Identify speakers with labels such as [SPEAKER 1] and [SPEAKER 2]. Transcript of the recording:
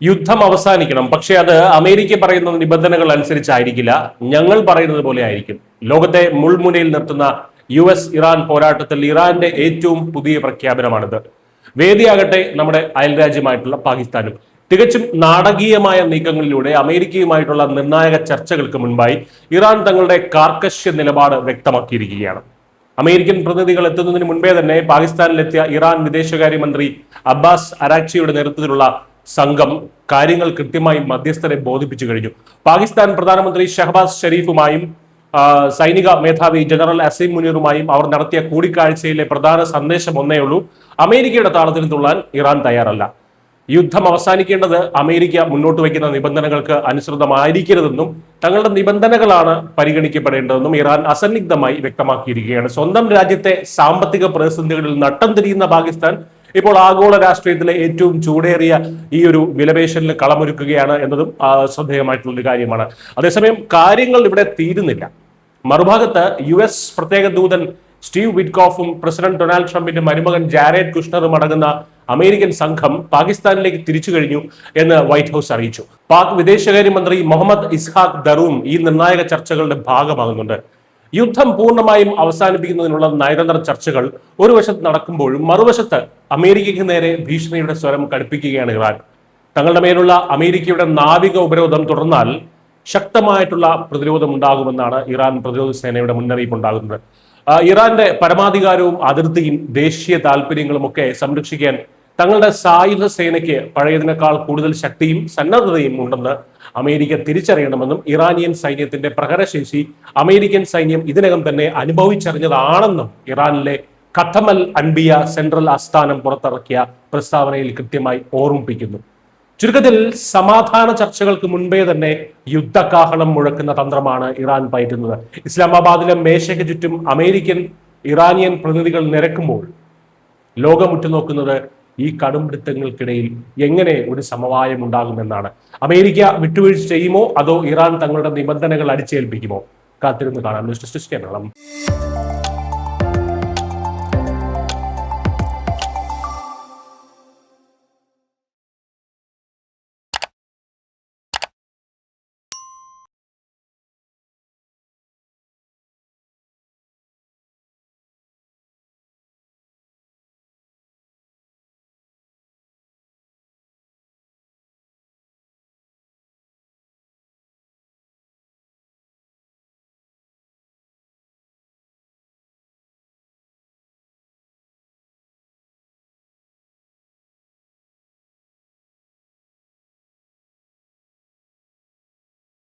[SPEAKER 1] യുദ്ധം അവസാനിക്കണം, പക്ഷെ അത് അമേരിക്ക പറയുന്ന നിബന്ധനകൾ അനുസരിച്ചായിരിക്കില്ല, ഞങ്ങൾ പറയുന്നത് പോലെ ആയിരിക്കും. ലോകത്തെ മുൾമുനയിൽ നിർത്തുന്ന US-ഇറാൻ പോരാട്ടത്തിൽ ഇറാന്റെ ഏറ്റവും പുതിയ പ്രഖ്യാപനമാണിത്. വേദിയാകട്ടെ നമ്മുടെ അയൽരാജ്യമായിട്ടുള്ള പാകിസ്ഥാനും. തികച്ചും നാടകീയമായ നീക്കങ്ങളിലൂടെ അമേരിക്കയുമായിട്ടുള്ള നിർണായക ചർച്ചകൾക്ക് മുൻപായി ഇറാൻ തങ്ങളുടെ കാർക്കശ്യ നിലപാട് വ്യക്തമാക്കിയിരിക്കുകയാണ്. അമേരിക്കൻ പ്രതിനിധികൾ എത്തുന്നതിന് മുൻപേ തന്നെ പാകിസ്ഥാനിലെത്തിയ ഇറാൻ വിദേശകാര്യമന്ത്രി അബ്ബാസ് അരാക്ചിയുടെ നേതൃത്വത്തിലുള്ള സംഘം കാര്യങ്ങൾ കൃത്യമായി മധ്യസ്ഥരെ ബോധിപ്പിച്ചു കഴിഞ്ഞു. പാകിസ്ഥാൻ പ്രധാനമന്ത്രി ഷഹബാസ് ഷെരീഫുമായും സൈനിക മേധാവി ജനറൽ അസീം മുനീറുമായും അവർ നടത്തിയ കൂടിക്കാഴ്ചയിലെ പ്രധാന സന്ദേശം ഒന്നേ ഉള്ളൂ: അമേരിക്കയുടെ താളത്തിൽ തുള്ളാൻ ഇറാൻ തയ്യാറല്ല. യുദ്ധം അവസാനിക്കേണ്ടത് അമേരിക്ക മുന്നോട്ട് വയ്ക്കുന്ന നിബന്ധനകൾക്ക് അനുസൃതമായിരിക്കരുതെന്നും തങ്ങളുടെ നിബന്ധനകളാണ് പരിഗണിക്കപ്പെടേണ്ടതെന്നും ഇറാൻ അസന്നിഗ്ധമായി വ്യക്തമാക്കിയിരിക്കുകയാണ്. സ്വന്തം രാജ്യത്തെ സാമ്പത്തിക പ്രതിസന്ധികളിൽ നട്ടം തിരിയുന്ന പാകിസ്ഥാൻ ഇപ്പോൾ ആഗോള രാഷ്ട്രീയത്തിലെ ഏറ്റവും ചൂടേറിയ ഈ ഒരു വിലപേശലിൽ കളമൊരുക്കുകയാണ് എന്നതും ശ്രദ്ധേയമായിട്ടുള്ള ഒരു കാര്യമാണ്. അതേസമയം കാര്യങ്ങൾ ഇവിടെ തീരുന്നില്ല. മറുഭാഗത്ത് US പ്രത്യേക ദൂതൻ സ്റ്റീവ് വിറ്റ്കോഫും പ്രസിഡന്റ് ഡൊണാൾഡ് ട്രംപിന്റെ മരുമകൻ ജാരേഡ് കുഷ്ണറും അടങ്ങുന്ന അമേരിക്കൻ സംഘം പാകിസ്ഥാനിലേക്ക് തിരിച്ചു കഴിഞ്ഞു എന്ന് വൈറ്റ് ഹൗസ് അറിയിച്ചു. പാക് വിദേശകാര്യമന്ത്രി മുഹമ്മദ് ഇസ്ഹാഖ് ദറൂം ഈ നിർണായക ചർച്ചകളുടെ ഭാഗമാകുന്നുണ്ട്. യുദ്ധം പൂർണ്ണമായും അവസാനിപ്പിക്കുന്നതിനുള്ള നയതന്ത്ര ചർച്ചകൾ ഒരു വശത്ത് നടക്കുമ്പോഴും മറുവശത്ത് അമേരിക്കയ്ക്ക് നേരെ ഭീഷണിയുടെ സ്വരം കടുപ്പിക്കുകയാണ് ഇറാൻ. തങ്ങളുടെ മേലുള്ള അമേരിക്കയുടെ നാവിക ഉപരോധം തുടർന്നാൽ ശക്തമായിട്ടുള്ള പ്രതിരോധം ഉണ്ടാകുമെന്നാണ് ഇറാൻ പ്രതിരോധ സേനയുടെ മുന്നറിയിപ്പ് ഉണ്ടാകുന്നത്. ഇറാന്റെ പരമാധികാരവും അതിർത്തിയും ദേശീയ താല്പര്യങ്ങളും ഒക്കെ സംരക്ഷിക്കാൻ തങ്ങളുടെ സായുധ സേനയ്ക്ക് പഴയതിനേക്കാൾ കൂടുതൽ ശക്തിയും സന്നദ്ധതയും ഉണ്ടെന്ന് അമേരിക്ക തിരിച്ചറിയണമെന്നും ഇറാനിയൻ സൈന്യത്തിന്റെ പ്രഹരശേഷി അമേരിക്കൻ സൈന്യം ഇതിനകം തന്നെ അനുഭവിച്ചറിഞ്ഞതാണെന്നും ഇറാനിലെ ഖത്തമൽ അൻബിയ സെൻട്രൽ ആസ്ഥാനം പുറത്തിറക്കിയ പ്രസ്താവനയിൽ കൃത്യമായി ഓർമ്മിപ്പിക്കുന്നു. ചുരുക്കത്തിൽ സമാധാന ചർച്ചകൾക്ക് മുൻപേ തന്നെ യുദ്ധകാഹളം മുഴക്കുന്ന തന്ത്രമാണ് ഇറാൻ പയറ്റുന്നത്. ഇസ്ലാമാബാദിലെ മേശയ്ക്ക് ചുറ്റും അമേരിക്കൻ ഇറാനിയൻ പ്രതിനിധികൾ നിരക്കുമ്പോൾ ലോകം ഉറ്റുനോക്കുന്നത് ഈ കടുംപിടുത്തങ്ങൾക്കിടയിൽ എങ്ങനെ ഒരു സമവായം ഉണ്ടാകുമെന്നാണ്. അമേരിക്ക വിട്ടുവീഴ്ച ചെയ്യുമോ അതോ ഇറാൻ തങ്ങളുടെ നിബന്ധനകൾ അടിച്ചേൽപ്പിക്കുമോ? കാത്തിരുന്ന് കാണാം. News desk Keralam.